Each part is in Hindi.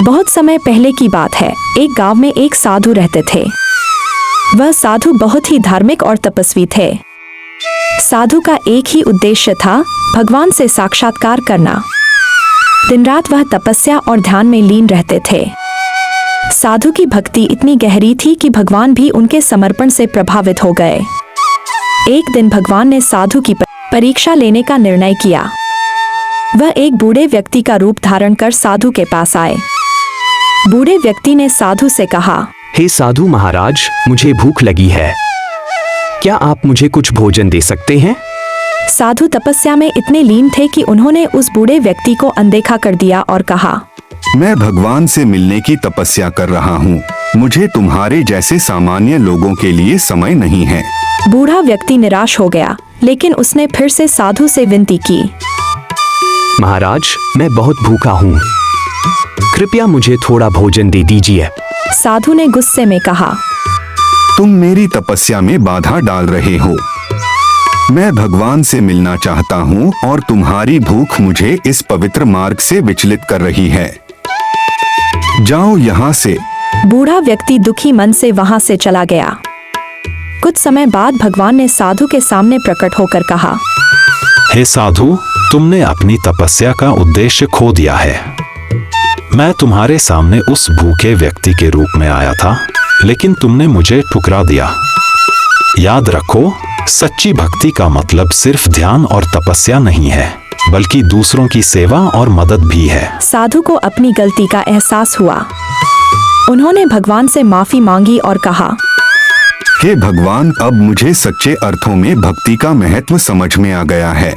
बहुत समय पहले की बात है। एक गांव में एक साधु रहते थे। वह साधु बहुत ही धार्मिक और तपस्वी थे। साधु का एक ही उद्देश्य था, भगवान से साक्षात्कार करना। दिन रात वह तपस्या और ध्यान में लीन रहते थे। साधु की भक्ति इतनी गहरी थी कि भगवान भी उनके समर्पण से प्रभावित हो गए। एक दिन भगवान ने साधु की परीक्षा लेने का निर्णय किया। वह एक बूढ़े व्यक्ति का रूप धारण कर साधु के पास आए। बूढ़े व्यक्ति ने साधु से कहा, हे साधु महाराज, मुझे भूख लगी है। क्या आप मुझे कुछ भोजन दे सकते हैं? साधु तपस्या में इतने लीन थे कि उन्होंने उस बूढ़े व्यक्ति को अनदेखा कर दिया और कहा, मैं भगवान से मिलने की तपस्या कर रहा हूँ। मुझे तुम्हारे जैसे सामान्य लोगों के लिए समय नहीं है। बूढ़ा व्यक्ति निराश हो गया, लेकिन उसने फिर से साधु से विनती की। महाराज, मैं बहुत भूखा हूँ, कृपया मुझे थोड़ा भोजन दे दीजिए। साधु ने गुस्से में कहा, तुम मेरी तपस्या में बाधा डाल रहे हो। मैं भगवान से मिलना चाहता हूँ और तुम्हारी भूख मुझे इस पवित्र मार्ग से विचलित कर रही है। जाओ यहाँ से। बूढ़ा व्यक्ति दुखी मन से वहाँ से चला गया। कुछ समय बाद भगवान ने साधु के सामने प्रकट होकर कहा, हे साधु, तुमने अपनी तपस्या का उद्देश्य खो दिया है। मैं तुम्हारे सामने उस भूखे व्यक्ति के रूप में आया था, लेकिन तुमने मुझे ठुकरा दिया। याद रखो, सच्ची भक्ति का मतलब सिर्फ ध्यान और तपस्या नहीं है, बल्कि दूसरों की सेवा और मदद भी है। साधु को अपनी गलती का एहसास हुआ। उन्होंने भगवान से माफी मांगी और कहा, हे भगवान, अब मुझे सच्चे अर्थों में भक्ति का महत्व समझ में आ गया है।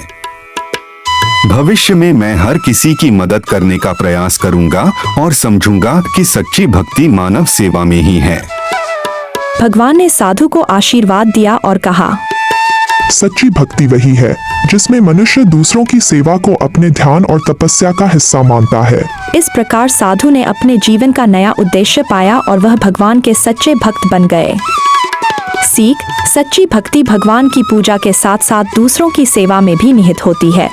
भविष्य में मैं हर किसी की मदद करने का प्रयास करूंगा और समझूंगा कि सच्ची भक्ति मानव सेवा में ही है। भगवान ने साधु को आशीर्वाद दिया और कहा, सच्ची भक्ति वही है जिसमें मनुष्य दूसरों की सेवा को अपने ध्यान और तपस्या का हिस्सा मानता है। इस प्रकार साधु ने अपने जीवन का नया उद्देश्य पाया और वह भगवान के सच्चे भक्त बन गए। सीख: सच्ची भक्ति भगवान की पूजा के साथ साथ दूसरों की सेवा में भी निहित होती है।